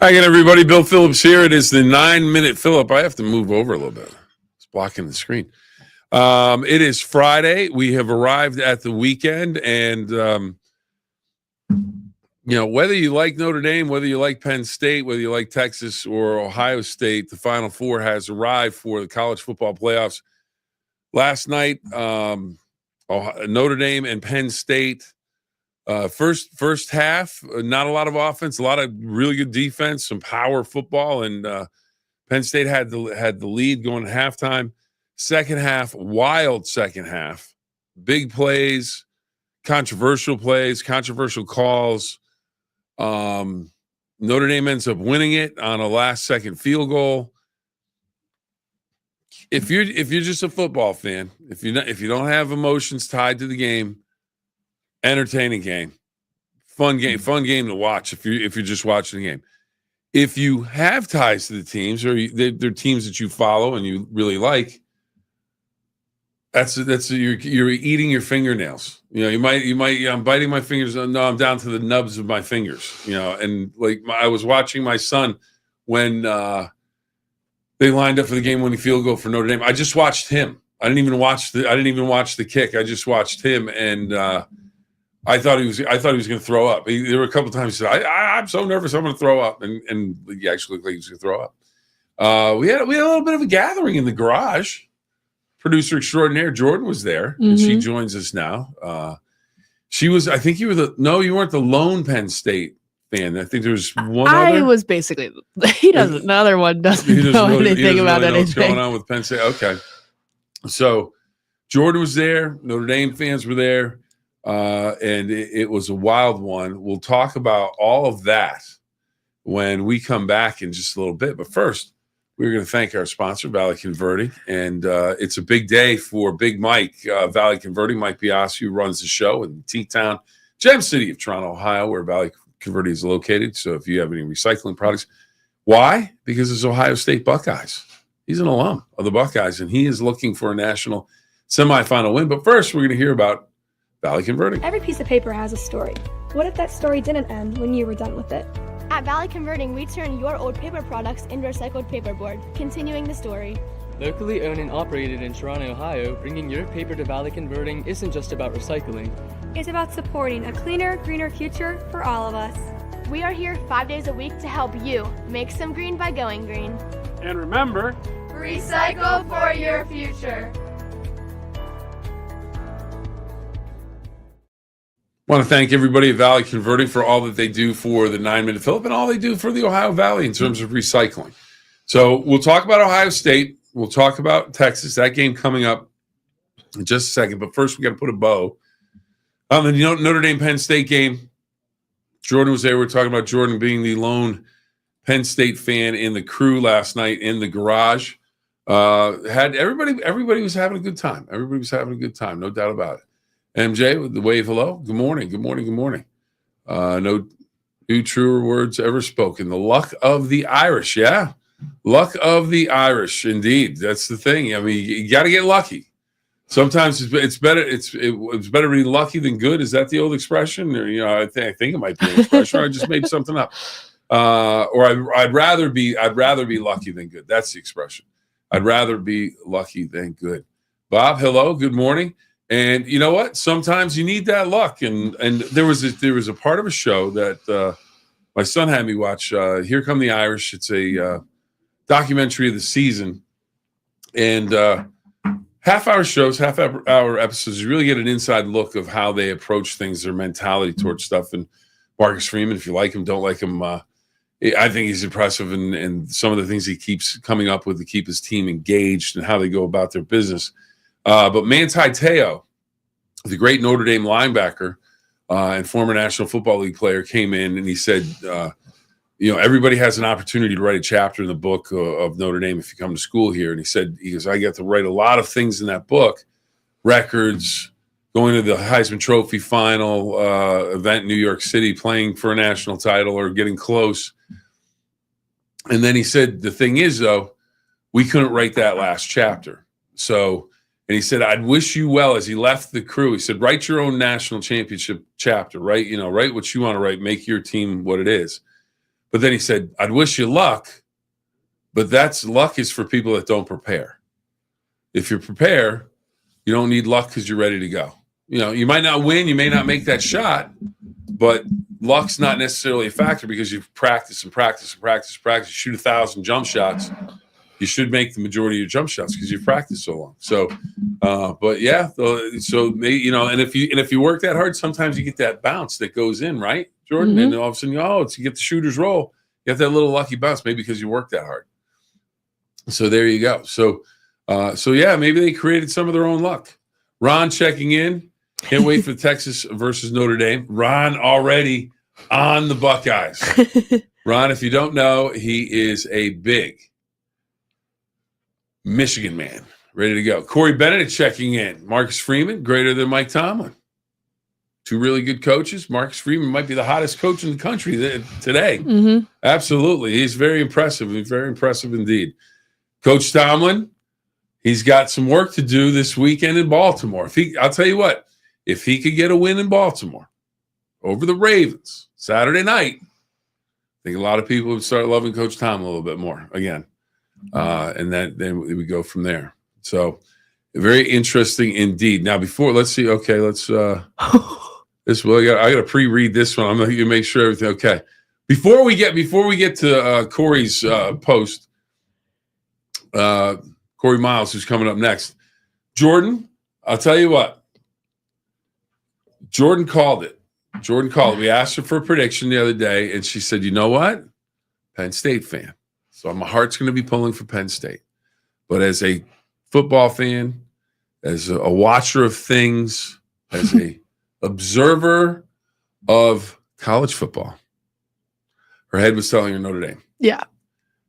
Hi again, everybody. Bill Phillips here. It is the 9-minute Phill-Up. I have to move over a little bit. It's blocking the screen. It is Friday. We have arrived at the weekend, and whether you like Notre Dame, whether you like Penn State, whether you like Texas or Ohio State, the Final Four has arrived for the college football playoffs. Last night, Notre Dame and Penn State. First half, not a lot of offense, a lot of really good defense, some power football, and Penn State had the lead going at halftime. Second half, wild second half, big plays, controversial calls. Notre Dame ends up winning it on a last-second field goal. If you're just a football fan, if you don't have emotions tied to the game, entertaining game, fun game to watch. If you're just watching the game, if you have ties to the teams or they're teams that you follow and you really like, you're eating your fingernails. You might. I'm biting my fingers. No, I'm down to the nubs of my fingers. And I was watching my son when they lined up for the game-winning field goal for Notre Dame. I just watched him. I didn't even watch the kick. I just watched him and. I thought he was going to throw up. There were a couple of times he said, "I'm so nervous, I'm going to throw up," and he actually looked like he was going to throw up. We had a little bit of a gathering in the garage. Producer extraordinaire Jordan was there, and she joins us now. She was. I think you weren't the lone Penn State fan. I think there was one. I was basically. He doesn't. The other one doesn't know anything about anything. What's going on with Penn State? Okay, so Jordan was there. Notre Dame fans were there. And it was a wild one. We'll talk about all of that when we come back in just a little bit. But first, we're going to thank our sponsor, Valley Converting. And it's a big day for Big Mike, Valley Converting. Mike Biasi, who runs the show in T-Town, Gem City of Toronto, Ohio, where Valley Converting is located. So if you have any recycling products, why? Because it's Ohio State Buckeyes. He's an alum of the Buckeyes, and he is looking for a national semifinal win. But first, we're going to hear about Valley Converting. Every piece of paper has a story. What if that story didn't end when you were done with it? At Valley Converting, we turn your old paper products into recycled paperboard, continuing the story. Locally owned and operated in Toronto, Ohio, bringing your paper to Valley Converting isn't just about recycling. It's about supporting a cleaner, greener future for all of us. We are here 5 days a week to help you make some green by going green. And remember, recycle for your future. I want to thank everybody at Valley Converting for all that they do for the 9-minute Phill-Up and all they do for the Ohio Valley in terms of recycling. So we'll talk about Ohio State. We'll talk about Texas, that game coming up in just a second. But first, we got to put a bow on the Notre Dame Penn State game. Jordan was there. We were talking about Jordan being the lone Penn State fan in the crew last night in the garage. Had everybody was having a good time. Everybody was having a good time, no doubt about it. MJ with the wave hello. Good morning. No new truer words ever spoken. The luck of the Irish, yeah. Luck of the Irish, indeed. That's the thing. I mean, you got to get lucky. Sometimes it's better. It's better to be lucky than good. Is that the old expression? Or I think it might be an expression. Or I just made something up. Or I'd rather be lucky than good. That's the expression. I'd rather be lucky than good. Bob, hello. Good morning. And you know what? Sometimes you need that luck. And there was a part of a show that my son had me watch. Here Come the Irish. It's a documentary of the season, and half-hour shows, half-hour episodes. You really get an inside look of how they approach things, their mentality towards stuff. And Marcus Freeman, if you like him, don't like him, I think he's impressive, and some of the things he keeps coming up with to keep his team engaged and how they go about their business. But Manti Te'o, the great Notre Dame linebacker and former National Football League player, came in and he said, everybody has an opportunity to write a chapter in the book of Notre Dame if you come to school here. And he goes, I get to write a lot of things in that book, records, going to the Heisman Trophy final event in New York City, playing for a national title or getting close. And then he said, the thing is, though, we couldn't write that last chapter. So, and he said, I'd wish you well. As he left the crew, he said, write your own national championship chapter, write what you want to write, make your team what it is. But then he said, I'd wish you luck, but luck is for people that don't prepare. If you prepare, you don't need luck because you're ready to go. You might not win, you may not make that shot, but luck's not necessarily a factor because you've practiced and practiced and practiced and practiced. You shoot 1,000 jump shots, you should make the majority of your jump shots because you've practiced so long. So, but yeah, so maybe, and if you work that hard, sometimes you get that bounce that goes in, right, Jordan? Mm-hmm. And all of a sudden, you get the shooter's roll. You have that little lucky bounce, maybe because you worked that hard. So there you go. So yeah, maybe they created some of their own luck. Ron checking in. Can't wait for Texas versus Notre Dame. Ron already on the Buckeyes. Ron, if you don't know, he is a big Michigan man. Ready to go. Corey Bennett checking in. Marcus Freeman, greater than Mike Tomlin. Two really good coaches. Marcus Freeman might be the hottest coach in the country today. Mm-hmm. Absolutely. He's very impressive. He's very impressive indeed. Coach Tomlin, he's got some work to do this weekend in Baltimore. I'll tell you what, if he could get a win in Baltimore over the Ravens Saturday night, I think a lot of people would start loving Coach Tomlin a little bit more again. And then we go from there. So very interesting indeed. Now, let's see. Okay, let's I got to pre-read this one. I'm going to make sure everything okay. Before we get to Corey's post, Corey Miles, who's coming up next. Jordan, I'll tell you what. Jordan called it. We asked her for a prediction the other day, and she said, you know what? Penn State fan. So my heart's going to be pulling for Penn State. But as a football fan, as a watcher of things, as a observer of college football, her head was telling her Notre Dame. Yeah.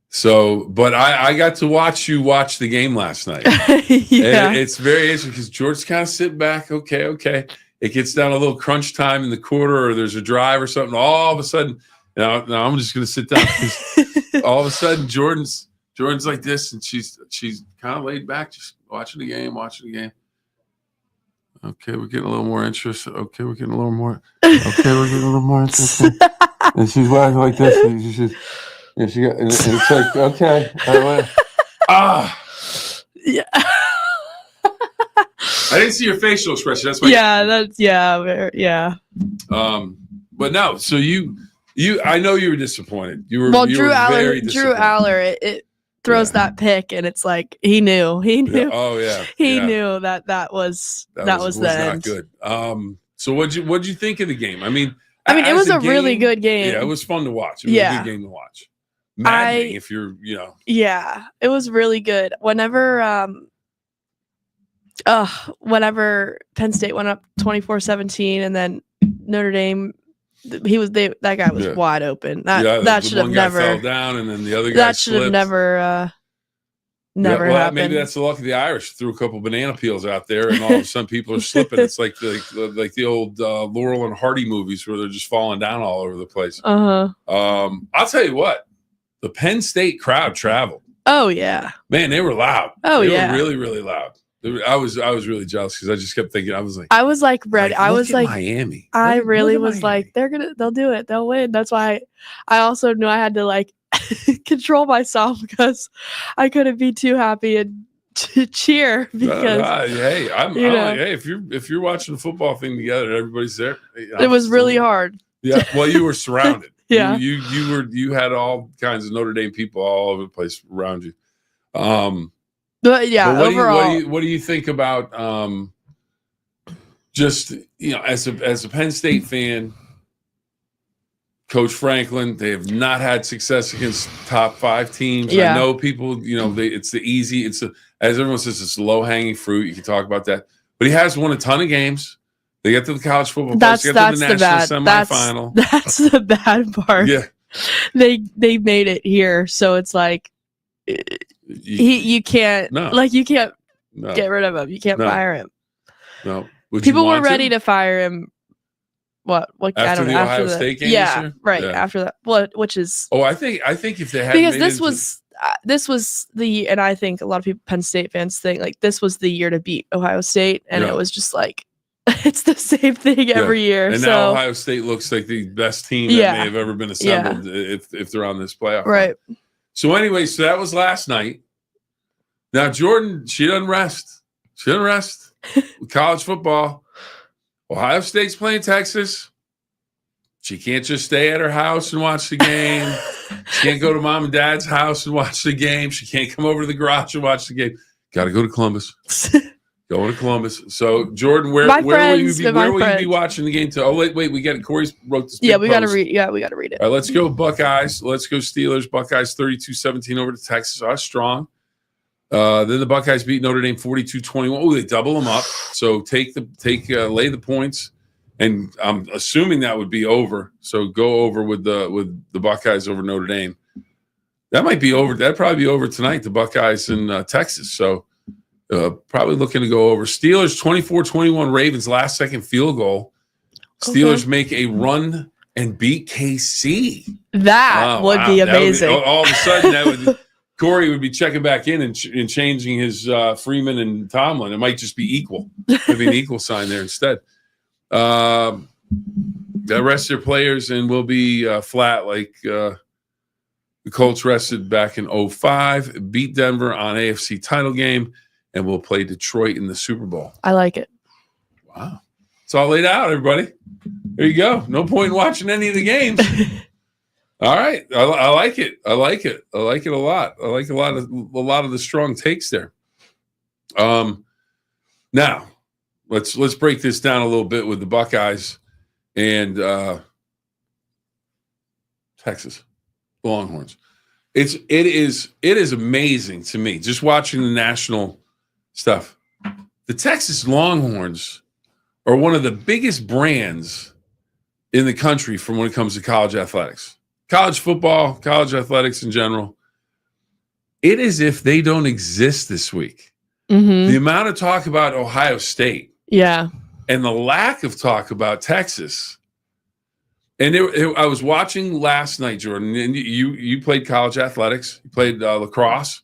So, but I got to watch you watch the game last night. Yeah. And it's very interesting because George's kind of sitting back. Okay. It gets down a little crunch time in the quarter, or there's a drive or something. All of a sudden, now I'm just going to sit down because all of a sudden Jordan's like this, and she's kind of laid back, just watching the game. Okay, we're getting a little more interest. Okay, we're getting a little more. Okay, we're getting a little more interest. And she's watching like this. And it's like, okay. Yeah. I didn't see your facial expression. That's why. Yeah. But no. So you, I know you were disappointed. You were. Drew Aller, it throws Yeah. that pick, and it's like he knew. Yeah. Oh yeah. He knew that was the not end. good. So what'd you think of the game? I mean, it was a really good game. Yeah, it was fun to watch. It was a good game to watch. Maddening if you're, Yeah, it was really good. Whenever Penn State went up 24-17, and then Notre Dame, that guy was wide open. That should have never fell down, and then the other guy that should have never happened. Maybe that's the luck of the Irish. Threw a couple banana peels out there, and all of a sudden people are slipping. It's like the old Laurel and Hardy movies where they're just falling down all over the place. Uh-huh. I'll tell you what, the Penn State crowd traveled. Oh yeah, man, they were loud. Oh they yeah, were really, really loud. I was really jealous because I just kept thinking, I was like ready. I was like Miami. I really was like, they'll do it. They'll win. That's why I also knew I had to like control myself because I couldn't be too happy and cheer because hey, if you're watching the football thing together, everybody's there. It was really hard. Yeah, well, you were surrounded. Yeah, you had all kinds of Notre Dame people all over the place around you. But yeah, but overall, what do you think about just as a Penn State fan, Coach Franklin? They have not had success against top 5 teams. Yeah. I know people, it's the easy, as everyone says, it's low hanging fruit. You can talk about that, but he has won a ton of games. They get to the college football. That's to the national semifinal. That's the bad part. Yeah, they made it here, so it's like. You can't get rid of him. You can't fire him. No. People were ready to fire him. What after I don't know. Ohio State game? Yeah, right. Yeah. After that, which is. Oh, I think if they had because this was and I think a lot of people, Penn State fans, think like this was the year to beat Ohio State, and it was just like It's the same thing every year. And so now Ohio State looks like the best team that may have ever been assembled if they're on this playoff right. run. So anyway, so that was last night. Now Jordan, she doesn't rest. She doesn't rest. College football. Ohio State's playing Texas. She can't just stay at her house and watch the game. She can't go to mom and dad's house and watch the game. She can't come over to the garage and watch the game. Got to go to Columbus. Going to Columbus. So Jordan, where will you be watching the game? Oh wait, we got it. Corey wrote this. Yeah, we got to read. Yeah, we got to read it. All right, let's go Buckeyes. Let's go Steelers. Buckeyes 32-17 over to Texas. That's strong. Then the Buckeyes beat Notre Dame 42-21. Oh, they double them up. So lay the points, and I'm assuming that would be over. So go over with the Buckeyes over Notre Dame. That might be over. That'd probably be over tonight. The Buckeyes in Texas. So probably looking to go over. Steelers 24-21. Ravens last second field goal. Steelers make a run and beat KC. That would be amazing. All of a sudden, that would. Corey would be checking back in and changing his Freeman and Tomlin. It might just be equal. Maybe an equal sign there instead. The rest of their players and will be flat like the Colts rested back in 2005, beat Denver on AFC title game, and will play Detroit in the Super Bowl. I like it. Wow. It's all laid out, everybody. There you go. No point in watching any of the games. All right, I like it. I like it a lot. I like a lot of the strong takes there. Now let's break this down a little bit with the Buckeyes and Texas Longhorns. It is amazing to me just watching the national stuff. The Texas Longhorns are one of the biggest brands in the country from when it comes to college athletics. College football, college athletics in general, it is if they don't exist this week. Mm-hmm. The amount of talk about Ohio State, and the lack of talk about Texas. And I was watching last night, Jordan, and you played college athletics, you played lacrosse,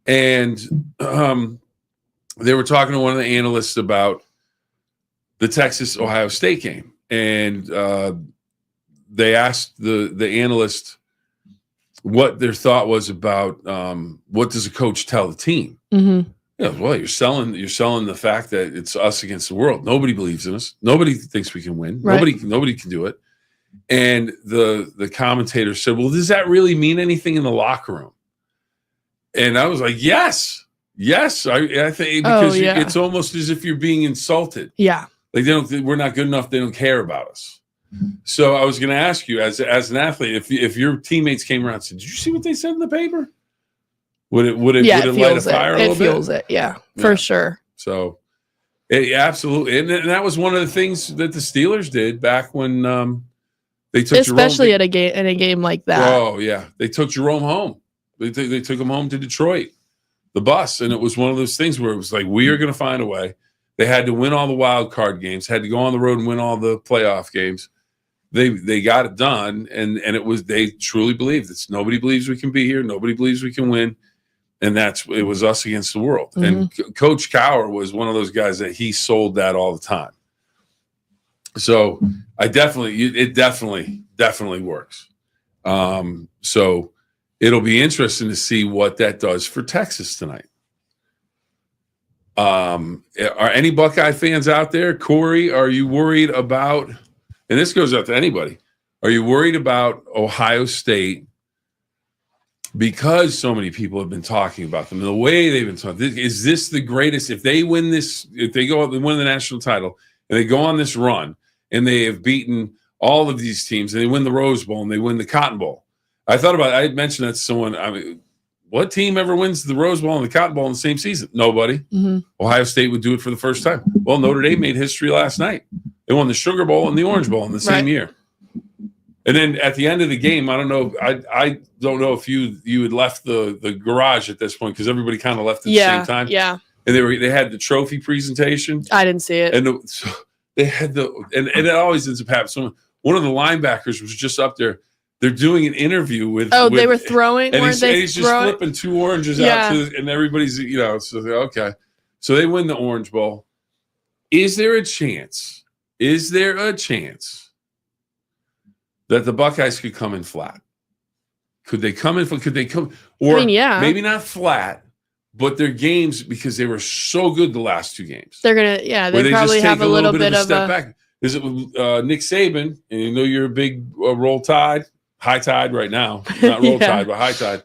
and they were talking to one of the analysts about the Texas-Ohio State game, and they asked the analyst what their thought was about what does a coach tell the team. Mm-hmm. Yeah, well, you're selling the fact that it's us against the world. Nobody believes in us. Nobody thinks we can win. Right. Nobody can do it. And the commentator said, "Well, does that really mean anything in the locker room?" And I was like, "Yes, I think because it's almost as if you're being insulted. Yeah, like we're not good enough. They don't care about us." So I was going to ask you, as an athlete, if your teammates came around and said, "Did you see what they said in the paper?" Would it light a fire a little bit? It feels it, for sure. So, absolutely, and that was one of the things that the Steelers did back when they took especially Jerome, in a game like that. Oh yeah, they took Jerome home. They took him home to Detroit, the bus, and it was one of those things where it was like, we are going to find a way. They had to win all the wild card games, had to go on the road and win all the playoff games. They got it done, and it was, they truly believed it's nobody believes we can be here, nobody believes we can win, and it was us against the world. Mm-hmm. And Coach Cowher was one of those guys that he sold that all the time. So it definitely works. So it'll be interesting to see what that does for Texas tonight. Are any Buckeye fans out there? Corey, are you worried about, and this goes out to anybody, are you worried about Ohio State because so many people have been talking about them, the way they've been talking? Is this the greatest? If they win this, if they go out and win the national title and they go on this run and they have beaten all of these teams and they win the Rose Bowl and they win the Cotton Bowl. I had mentioned that to someone. I mean, what team ever wins the Rose Bowl and the Cotton Bowl in the same season? Nobody. Mm-hmm. Ohio State would do it for the first time. Well, Notre Dame made history last night. They won the Sugar Bowl and the Orange Bowl in the same year. And then at the end of the game, I don't know. I don't know if you had left the garage at this point because everybody kind of left at the same time. Yeah. And they had the trophy presentation. I didn't see it. And so they had and it always ends up happening. So one of the linebackers was just up there. They're doing an interview with. Oh, they were throwing. And he's just flipping two oranges out, and everybody's, so okay. So they win the Orange Bowl. Is there a chance? Is there a chance that the Buckeyes could come in flat? Could they come in? Could they come? Or yeah. maybe not flat, but their games, because they were so good the last two games. They're gonna, they probably have a little bit of a step back. Is it Nick Saban? And you know you're a big roll tide, high tide right now, not roll tide, but high tide.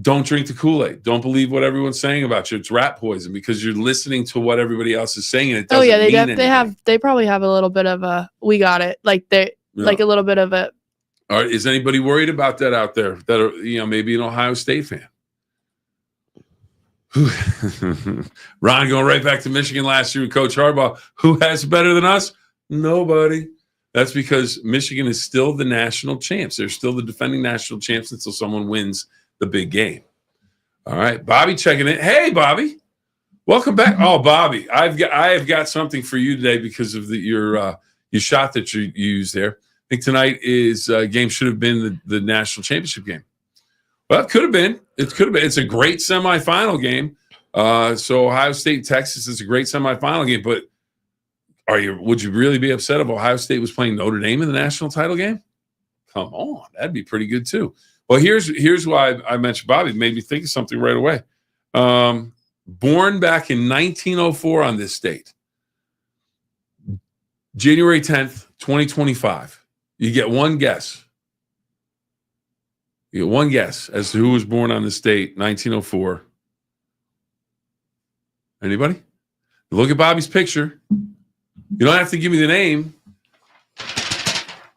Don't drink the Kool-Aid. Don't believe what everyone's saying about you. It's rat poison because you're listening to what everybody else is saying. And it doesn't mean anything. They probably have a little bit of a we got it, like like a little bit of a. All right, is anybody worried about that out there? That are, maybe an Ohio State fan. Ron going right back to Michigan last year with Coach Harbaugh. Who has better than us? Nobody. That's because Michigan is still the national champs. They're still the defending national champs until someone wins the big game. All right, Bobby checking in. Hey, Bobby, welcome back. Oh, Bobby, I have got something for you today because of your shot that you used there. I think tonight game should have been the national championship game. Well, it could have been. It could have been. It's a great semifinal game. So Ohio State, Texas is a great semifinal game. But would you really be upset if Ohio State was playing Notre Dame in the national title game? Come on, that'd be pretty good too. Well, here's why I mentioned Bobby. It made me think of something right away. Born back in 1904 on this date, January 10th, 2025. You get one guess. You get one guess as to who was born on this date, 1904. Anybody? Look at Bobby's picture. You don't have to give me the name.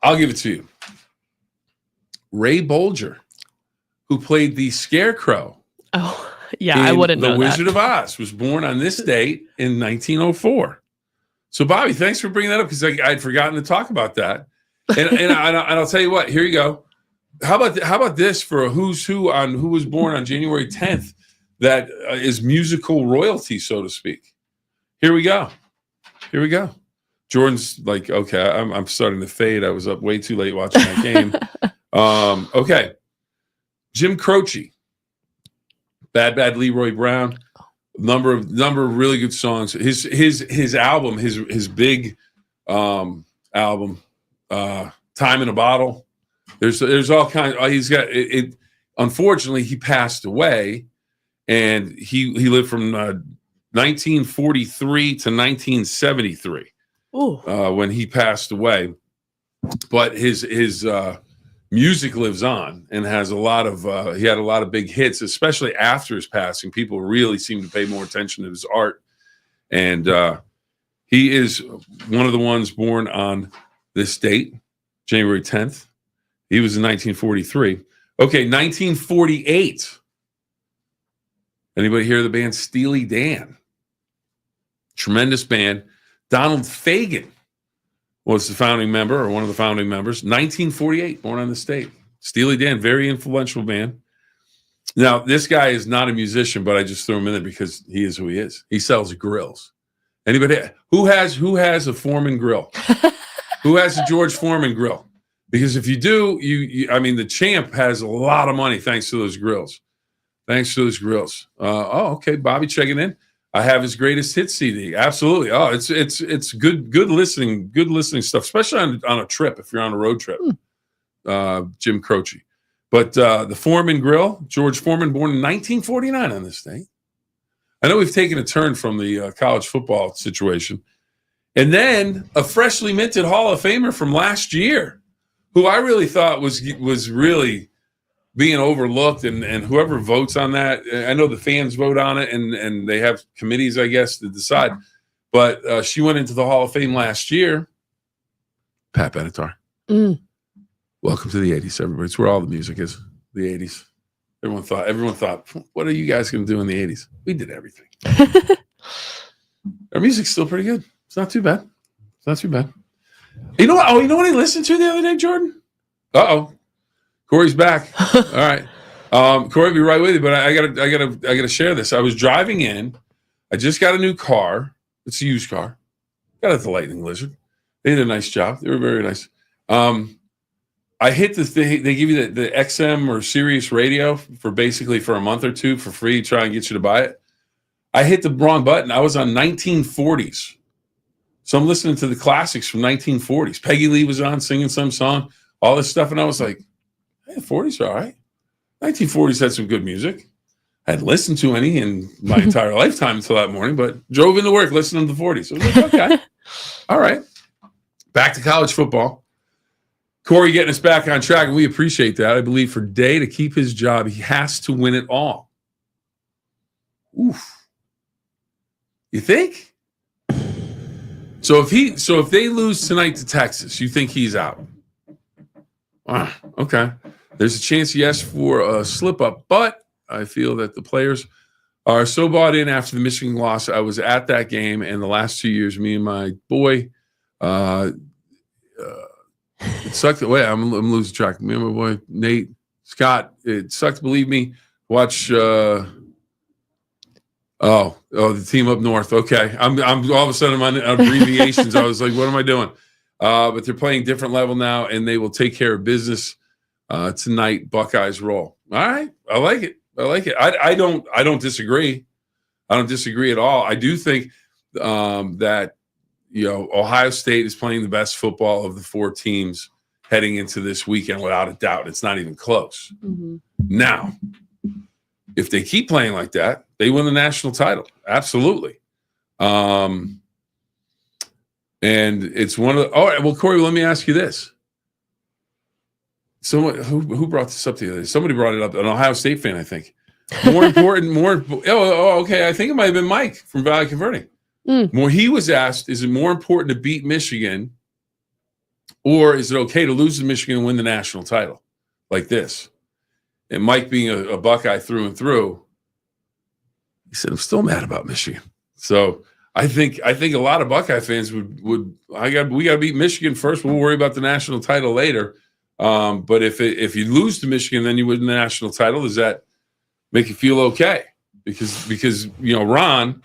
I'll give it to you. Ray Bolger, who played the Scarecrow. Oh, yeah, I wouldn't know that. The Wizard of Oz was born on this date in 1904. So, Bobby, thanks for bringing that up because I'd forgotten to talk about that. And I'll tell you what. Here you go. How about this for a who's who on who was born on January 10th? That is musical royalty, so to speak. Here we go. Jordan's like, okay, I'm starting to fade. I was up way too late watching that game. Okay. Jim Croce, Bad Leroy Brown, number of really good songs. His album, his big album, Time in a Bottle. There's all kinds. He's got it. Unfortunately, he passed away, and he lived from 1943 to 1973 when he passed away. But his music lives on and has a lot of he had a lot of big hits, especially after his passing. People really seem to pay more attention to his art, and he is one of the ones born on this date, January 10th. He was in 1943. Okay, 1948. Anybody hear of the band Steely Dan? Tremendous band. Donald Fagen was the founding member or one of the founding members. 1948, born on the state. Steely Dan, very influential band. Now, this guy is not a musician, but I just threw him in there because he is who he is. He sells grills. Anybody who has a Foreman grill? Who has a George Foreman grill? Because if you do, the champ has a lot of money thanks to those grills. Okay, Bobby checking in. I have his greatest hits CD. Absolutely. Oh, it's good listening stuff, especially on a trip if you're on a road trip. Jim Croce. But the Foreman Grill, George Foreman, born in 1949 on this day. I know we've taken a turn from the college football situation. And then a freshly minted Hall of Famer from last year, who I really thought was really being overlooked, and whoever votes on that, I know the fans vote on it, and they have committees, I guess, to decide. But she went into the Hall of Fame last year. Pat Benatar. Welcome to the 80s, everybody. It's where all the music is, the 80s. Everyone thought, what are you guys going to do in the 80s? We did everything. Our music's still pretty good. It's not too bad. You know what? Oh, you know what I listened to the other day, Jordan? Corey's back. All right. Corey, be right with you, but I gotta share this. I was driving in. I just got a new car. It's a used car. Got it at the Lightning Lizard. They did a nice job. They were very nice. I hit this. They give you the XM or Sirius radio for a month or two for free. Try and get you to buy it. I hit the wrong button. I was on 1940s. So I'm listening to the classics from 1940s. Peggy Lee was on singing some song, all this stuff. And I was like, hey, the 40s are all right. 1940s had some good music. I hadn't listened to any in my entire lifetime until that morning, but drove into work listening to the 40s. So I was like, okay, all right. Back to college football. Corey getting us back on track, and we appreciate that. I believe for Day to keep his job, he has to win it all. Oof. You think? So if they lose tonight to Texas, you think he's out? Okay. There's a chance he asked for a slip up, but I feel that the players are so bought in after the Michigan loss. I was at that game, and the last 2 years, me and my boy, it sucked. Wait, I'm losing track. Me and my boy Nate Scott. It sucked. Believe me. Watch. The team up north. Okay, I'm all of a sudden I'm on abbreviations. I was like, what am I doing? But they're playing different level now, and they will take care of business tonight. Buckeyes roll. All right, I like it. I don't disagree. I don't disagree at all. I do think that Ohio State is playing the best football of the 4 teams heading into this weekend, without a doubt. It's not even close. Mm-hmm. Now, if they keep playing like that, they win the national title. Absolutely. And it's one of the – all right, well, Corey, let me ask you this. Someone who brought this up the other day? Somebody brought it up, an Ohio State fan, I think. Okay. I think it might have been Mike from Valley Converting. He was asked, is it more important to beat Michigan, or is it okay to lose to Michigan and win the national title like this? And Mike, being a Buckeye through and through, he said, I'm still mad about Michigan. So I think a lot of Buckeye fans would we got to beat Michigan first. We'll worry about the national title later. But if you lose to Michigan, then you win the national title. Does that make you feel okay? Because Ron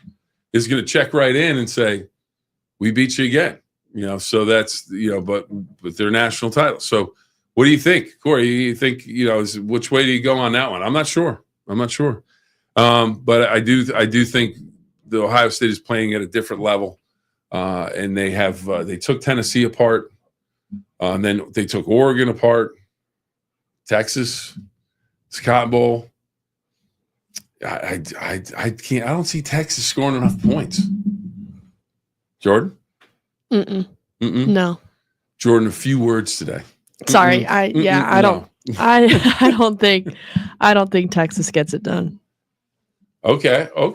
is going to check right in and say, we beat you again. So that's but with their national title. So what do you think, Corey? You think which way do you go on that one? I'm not sure. But I do think the Ohio State is playing at a different level, and they took Tennessee apart, and then they took Oregon apart, Texas, Cotton Bowl. I can't. I don't see Texas scoring enough points. Jordan? No. Jordan, a few words today. Sorry. I don't think Texas gets it done. Okay. All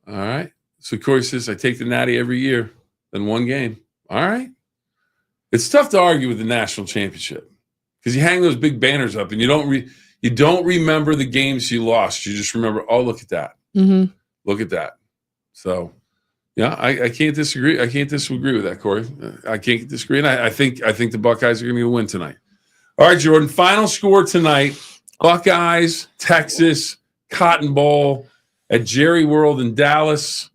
right. So Corey says, I take the Natty every year, then one game. All right. It's tough to argue with the national championship because you hang those big banners up and you don't remember the games you lost. You just remember, oh, look at that. Mm-hmm. Look at that. So, yeah, I can't disagree. I can't disagree with that, Corey. I can't disagree. And I think the Buckeyes are going to win tonight. All right, Jordan, final score tonight. Buckeyes, Texas, Cotton Bowl at Jerry World in Dallas.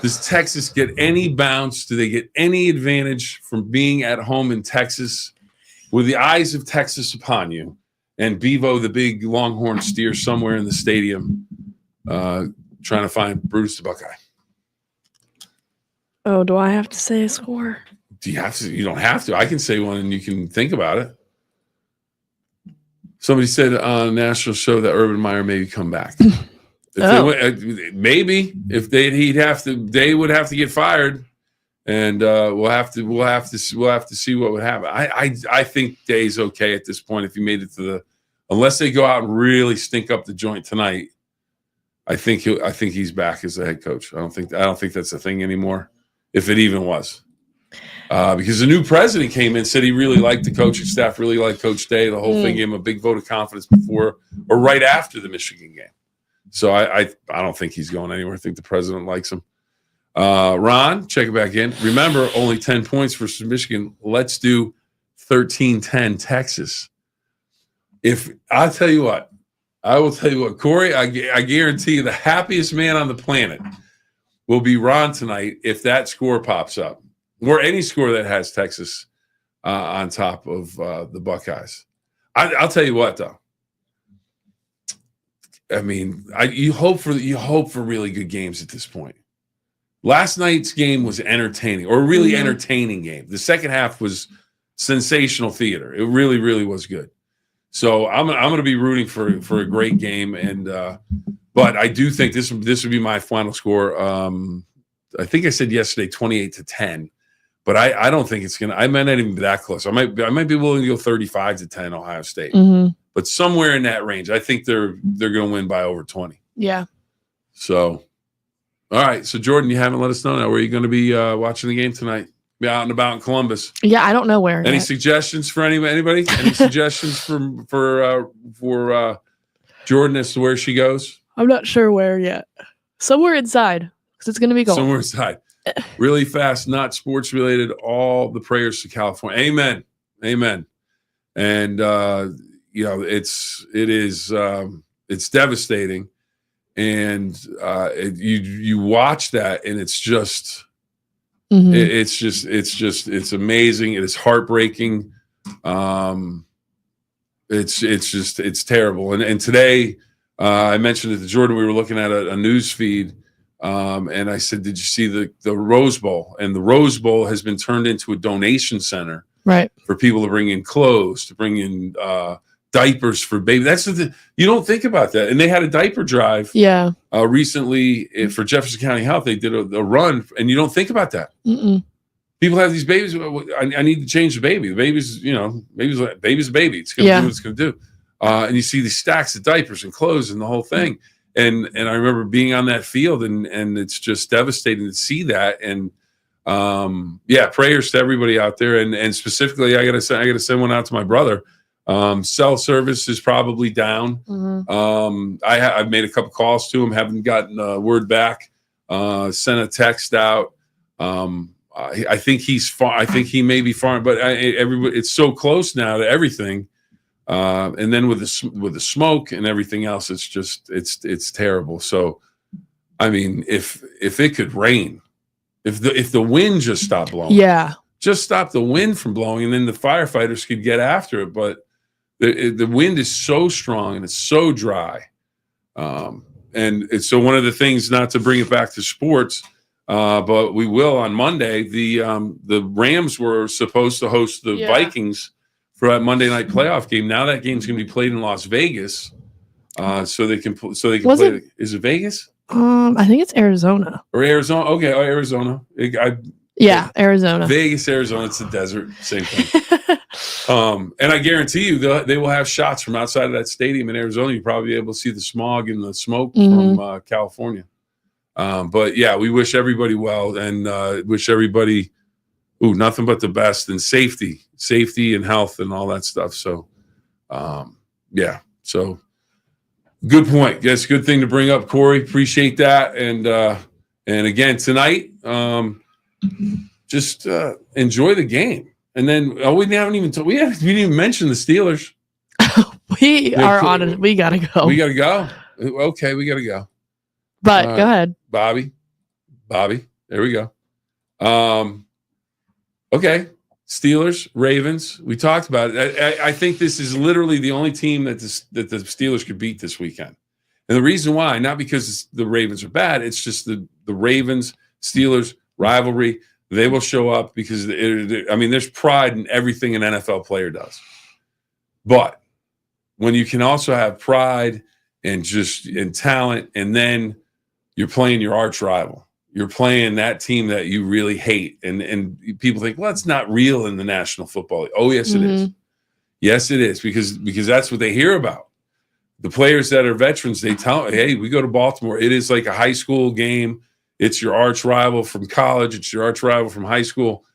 Does Texas get any bounce? Do they get any advantage from being at home in Texas with the eyes of Texas upon you and Bevo, the big longhorn steer, somewhere in the stadium trying to find Bruce the Buckeye? Oh, do I have to say a score? Do you have to? You don't have to. I can say one and you can think about it. Somebody said on a national show that Urban Meyer maybe come back. Maybe if they would have to get fired, and we'll have to see what would happen. I think Day's okay at this point if he made it to unless they go out and really stink up the joint tonight. I think he's back as the head coach. I don't think that's a thing anymore, if it even was. Because the new president came in, said he really liked the coaching staff, really liked Coach Day. The whole thing gave him a big vote of confidence before or right after the Michigan game. So I don't think he's going anywhere. I think the president likes him. Ron, check it back in. Remember, only 10 points versus Michigan. Let's do 13-10 Texas. I will tell you what, Corey, I guarantee you the happiest man on the planet will be Ron tonight if that score pops up. Or any score that has Texas on top of the Buckeyes. I'll tell you what, though. I mean, you hope for really good games at this point. Last night's game was entertaining, or a really entertaining game. The second half was sensational theater. It really, really was good. So I'm going to be rooting for a great game, and but I do think this would be my final score. I think I said yesterday 28-10, but I don't think it's gonna. I might not even be that close. I might be willing to go 35-10 Ohio State, but somewhere in that range. I think they're going to win by over 20. Yeah. So, all right. So Jordan, you haven't let us know now where you're going to be watching the game tonight. Be out and about in Columbus. Yeah, I don't know where. Any suggestions for anybody? Any suggestions for Jordan as to where she goes? I'm not sure where yet. Somewhere inside, because it's going to be cold. Somewhere inside. Really fast, not sports related. All the prayers to California. Amen. Amen. And you know, it's devastating, and you watch that, and it's just. It's amazing. It is heartbreaking. It's terrible. And today, I mentioned it to Jordan. We were looking at a news feed, and I said, "Did you see the Rose Bowl?" And the Rose Bowl has been turned into a donation center, right, for people to bring in clothes, to bring in diapers for baby. That's you don't think about that. And they had a diaper drive. Yeah. Recently for Jefferson County Health, they did a run, and you don't think about that. People have these babies. I need to change the baby. The baby's, baby's a baby. It's going to do what it's going to do. And you see these stacks of diapers and clothes and the whole thing. And I remember being on that field, and it's just devastating to see that. And prayers to everybody out there. And specifically, I got to send one out to my brother. Cell service is probably down. I've made a couple calls to him, haven't gotten word back. Sent a text out. I think he's far. I think he may be far, but everybody, it's so close now to everything. And then with the smoke and everything else, it's just it's terrible. So, I mean, if it could rain, if the wind just stopped blowing, just stop the wind from blowing, and then the firefighters could get after it, but. The wind is so strong and it's so dry. And it's so one of the things, not to bring it back to sports, but we will on Monday, the Rams were supposed to host the Vikings for that Monday night playoff game. Now that game's going to be played in Las Vegas. So they can play. Is it Vegas? I think it's Arizona. Or Arizona. Okay. Oh, Arizona. Arizona. Vegas, Arizona. It's the desert. Same thing. And I guarantee you they will have shots from outside of that stadium in Arizona. You'll probably be able to see the smog and the smoke from California. But yeah, we wish everybody well, and wish everybody nothing but the best, and safety and health and all that stuff. So so good point. Yes, good thing to bring up, Corey. Appreciate that. And again tonight, just enjoy the game. And then we didn't even mention the Steelers. We are on it. We gotta go. We gotta go. Okay, we gotta go. But go ahead, Bobby. There we go. Okay, Steelers, Ravens. We talked about it. I think this is literally the only team that the Steelers could beat this weekend. And the reason why, not because the Ravens are bad, it's just the Ravens Steelers rivalry. They will show up because, there's pride in everything an NFL player does. But when you can also have pride and talent, and then you're playing your arch rival, you're playing that team that you really hate, and people think, well, it's not real in the National Football League. Oh, yes, it is. Yes, it is, because that's what they hear about. The players that are veterans, they tell, hey, we go to Baltimore. It is like a high school game. It's your arch rival from college. It's your arch rival from high school.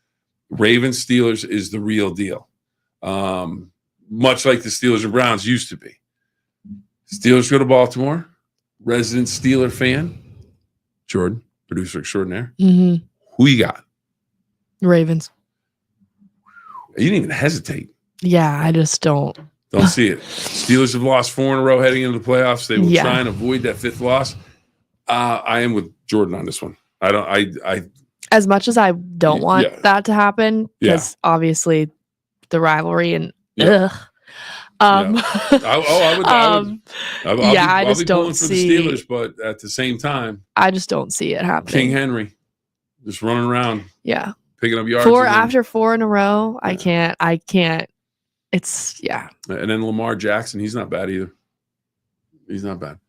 Ravens Steelers is the real deal. Much like the Steelers and Browns used to be. Steelers go to Baltimore. Resident Steeler fan. Jordan, producer extraordinaire. Who you got? Ravens. You didn't even hesitate. Yeah, I just don't see it. Steelers have lost 4 in a row heading into the playoffs. They will try and avoid that 5th loss. I am with Jordan on this one. I as much as I don't want that to happen, because obviously the rivalry and I would be don't pulling for see. the Steelers, but at the same time, I just don't see it happening. King Henry just running around, picking up yards. After 4 in a row, I can't. It's And then Lamar Jackson, he's not bad either. He's not bad.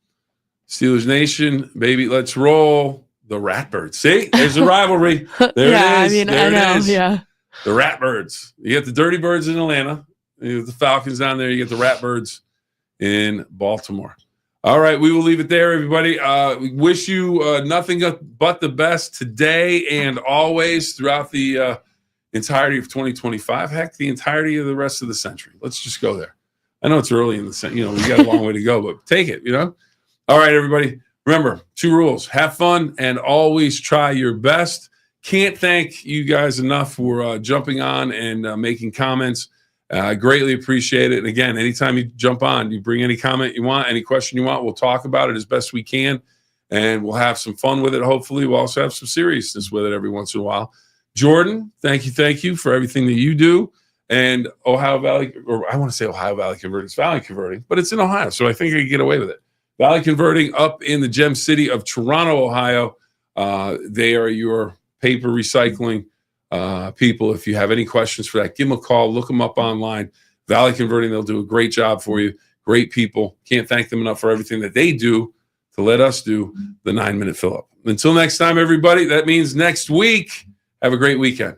Steelers Nation, baby, let's roll the Ratbirds. See, there's the rivalry. There it is. I mean, there I know. it is. Yeah. The Ratbirds. You get the Dirty Birds in Atlanta. You get the Falcons down there. You get the Ratbirds in Baltimore. All right, we will leave it there, everybody. We wish you nothing but the best today and always throughout the entirety of 2025. Heck, the entirety of the rest of the century. Let's just go there. I know it's early in the century. We got a long way to go, but take it, All right, everybody. Remember, 2 rules. Have fun and always try your best. Can't thank you guys enough for jumping on and making comments. I greatly appreciate it. And again, anytime you jump on, you bring any comment you want, any question you want, we'll talk about it as best we can, and we'll have some fun with it. Hopefully, we'll also have some seriousness with it every once in a while. Jordan, thank you for everything that you do. And Ohio Valley, or I want to say Ohio Valley Converting, it's Valley Converting, but it's in Ohio, so I think I can get away with it. Valley Converting up in the gem city of Toronto, Ohio. They are your paper recycling people. If you have any questions for that, give them a call, look them up online. Valley Converting, they'll do a great job for you. Great people. Can't thank them enough for everything that they do to let us do the 9-Minute Fill-Up. Until next time, everybody, that means next week. Have a great weekend.